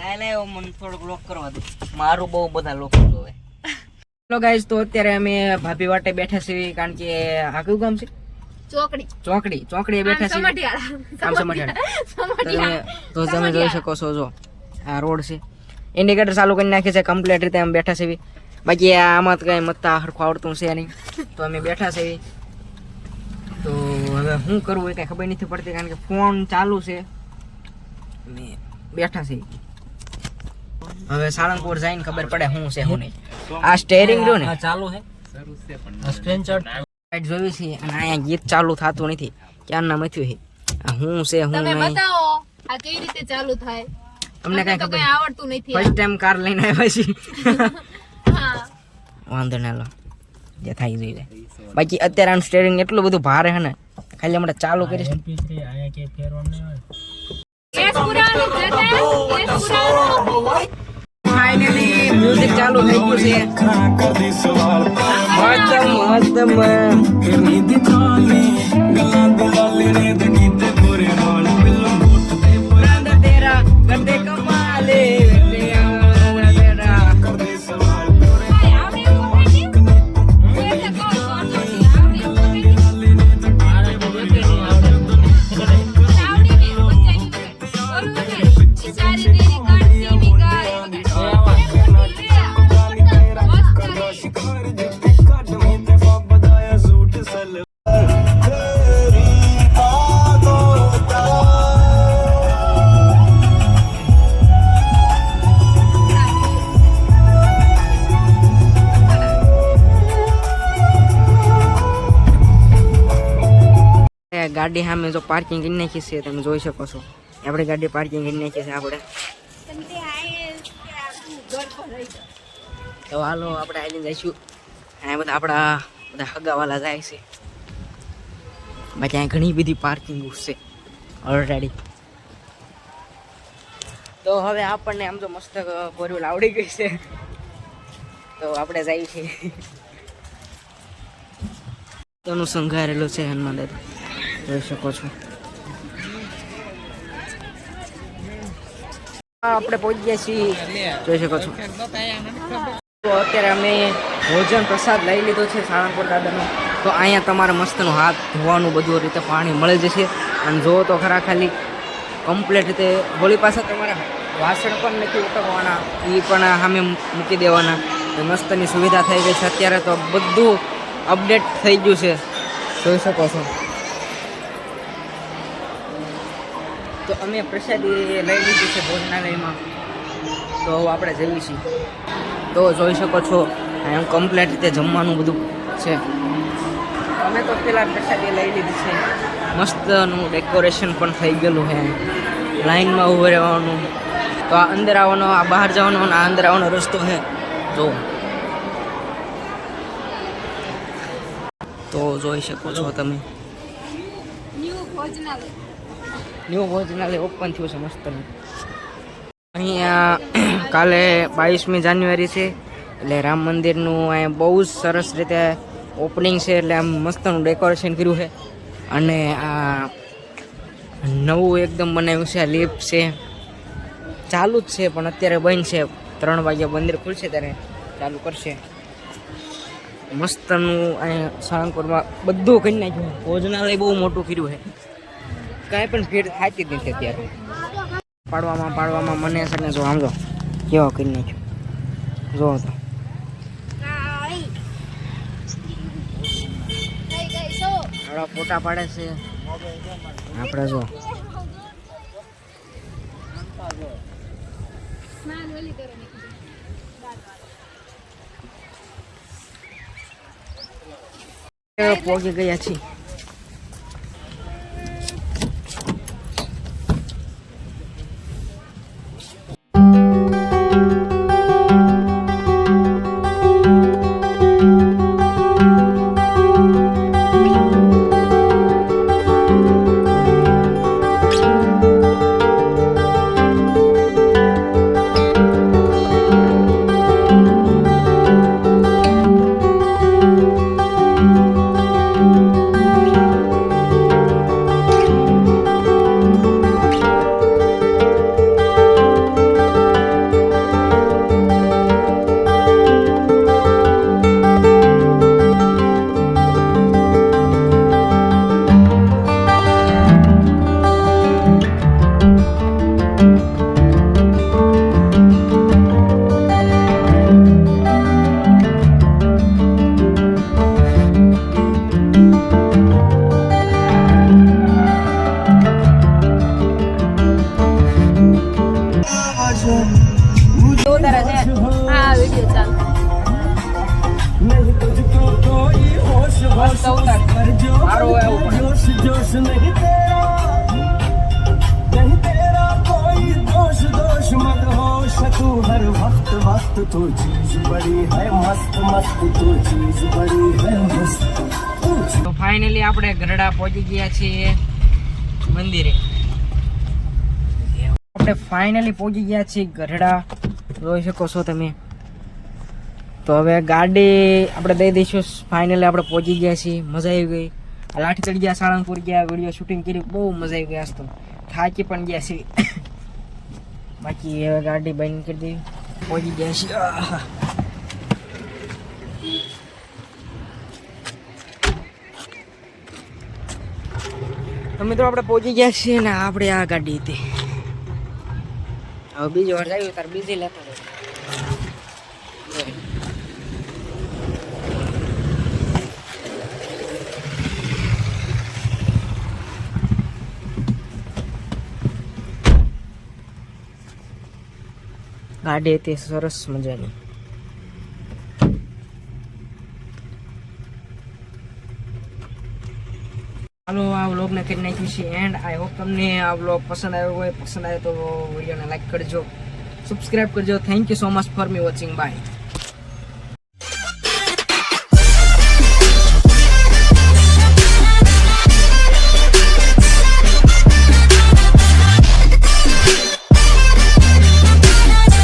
લાય લાય મને થોડુંક લોક કરવા દે, મારું બહુ બધા લોક જોવે. હેલો ગાઈસ, તો અત્યારે અમે ભાભી વાટે બેઠા છીએ, કારણ કે આ કયું ગામ છે? ચોકડી બેઠા છીએ. તો તમે જોઈ શકો છો, જો આ રોડ છે, ઇન્ડિકેટર ચાલુ કરી નાખી છે કમ્પ્લીટ રીતે. અમે બેઠા છીએ, બાકી આમાં તો કઈ મતતા હરખું આવડતું છે નહીં, તો અમે બેઠા છીએ. તો હવે શું કરવું એ કઈ ખબર નથી પડતી, કારણ કે ફોન ચાલુ છે, અમે બેઠા છીએ. હવે સાળંગપુર જઈને ખબર પડે શું છે શું નહીં. આ સ્ટેરિંગ રહ્યું ને ચાલુ છે, સ્ક્રીનશોટ જોયું છે, અને અહીંયા ગીત ચાલુ થતું નથી, ક્યારના મથ્યું છે. શું છે શું નહીં બતાવો, આ કેવી રીતે ચાલુ થાય? અમને કઈ ખબર આવડતું નથી. ફર્સ્ટ ટાઈમ કાર લઈને આવ્યા છીએ. વાંધો ના લો, જે થાય જોઈએ. બાકી અત્યારે આનું સ્ટેરિંગ એટલું બધું ભારે છે ને, ખાલી હમણાં ચાલુ કરીશ. ફાઇનલી મ્યુઝિક ચાલુ થઈ ગયું છે. ગાડી સામે જો પાર્કિંગ કરી નાખી છે, તમે જોઈ શકો છો. આપણે ગાડી પાર્કિંગ કરી નાખી છે આપણે. તો હાલો આપણે આવીને જઈશું. આ બધા આપણા બધા હગાવાલા જાય છે, બાકી અહીં ઘણી બધી પાર્કિંગ છે ઓલરેડી. તો હવે આપણને આમ તો મસ્ત ફોરવ્હીલ આવડી ગઈ છે, તો આપણે જઈએ છીએ. તોનું સંઘારેલું છે હનુમાન દાદા, જોઈ શકો છો. આપણે પહોંચી ગયા છીએ, જોઈ શકો છો. તો અત્યારે અમે ભોજન પ્રસાદ લઈ લીધો છે સાળંગપુર દાદાનો. તો અહીંયા તમારે મસ્તનું હાથ ધોવાનું બધું રીતે પાણી મળી જશે. અને જો તો ખરા ખાલી કમ્પ્લીટ રીતે હોળી પાસે તમારે વાસણ પણ નથી ઉતરવાના, એ પણ સામે મૂકી દેવાના. મસ્તની સુવિધા થઈ ગઈ છે અત્યારે, તો બધું અપડેટ થઈ ગયું છે, જોઈ શકો છો. તો અમે પ્રસાદી લઈ લીધી છે ભોજનાલયમાં, તો આપણે જઈએ છીએ. તો જોઈ શકો છો એમ કમ્પ્લીટ રીતે જમવાનું બધું છે. અમે તો પેલા પ્રસાદી લઈ લીધી છે, મસ્તનું ડેકોરેશન પણ થઈ ગયેલું છે. લાઈનમાં ઊભું રહેવાનું, તો આ અંદર આવવાનો, આ બહાર જવાનો, અને આ અંદર આવવાનો રસ્તો છે. જો તો જોઈ શકો છો તમે, ન્યૂ ભોજનાલય ઓપન થયું છે મસ્તનું. અહીંયા કાલે 22મી જાન્યુઆરી છે, એટલે રામ મંદિરનું અહીંયા બહુ જ સરસ રીતે ઓપનિંગ છે, એટલે આમ મસ્તનું ડેકોરેશન કર્યું છે. અને આ નવું એકદમ બનાવ્યું છે, આ લિફ્ટ છે, ચાલુ જ છે પણ અત્યારે બંધ છે. 3 વાગ્યા મંદિર ખુલશે ત્યારે ચાલુ કરશે. મસ્તનું અહીંયા સાળંગપુરમાં બધું કરી નાખ્યું. ભોજનાલય બહુ મોટું કર્યું છે, કાંઈ પણ ભીડ થતી જ નથી અત્યારે. પાડવામાં મને છે ને, જો આમ જો કેવો કરી નાખ્યો, જો તો ફોટા પાડે છે આપણે. જો પહોંચી ગયા છીએ. मस्त तो चीज बड़ी है मस्त मस्त तो चीज बड़ी है मस्त તો ફાઇનલી આપણે ગઢડા પહોંચી ગયા છીએ મંદિરે. આપણે ફાઇનલી પહોંચી ગયા છીએ ગઢડા, જોઈ શકો છો તમે. તો હવે ગાડી આપણે દઈ દઈશું. ફાઇનલી આપણે પહોંચી ગયા છીએ, મજા આવી ગઈ. લાઠી ચડી ગયા, સાળંગપુર ગયા, વિડીયો શૂટિંગ કરી, બહુ મજા આવી ગઈ. આજ તો થાકી પણ ગયા છીએ. બાકી હવે ગાડી બંધ કરી દેવી, પહોંચી ગયા છીએ. આહા. તો મિત્રો આપણે પહોંચી ગયા છીએ ને આપણે આ ગાડી હતી. હવે બીજી વાર જાય તાર બીજી લેતા જાય. ગાડી હતી સરસ મજાની. ચાલો આ વ્લોગને કરી નાખ્યું છે એન્ડ. આઈ હોપ તમને આ વ્લોગ પસંદ આવ્યો હોય. પસંદ આવે તો વિડીયોને લાઈક કરજો, સબસ્ક્રાઈબ કરજો. Thank you so much for me watching. By.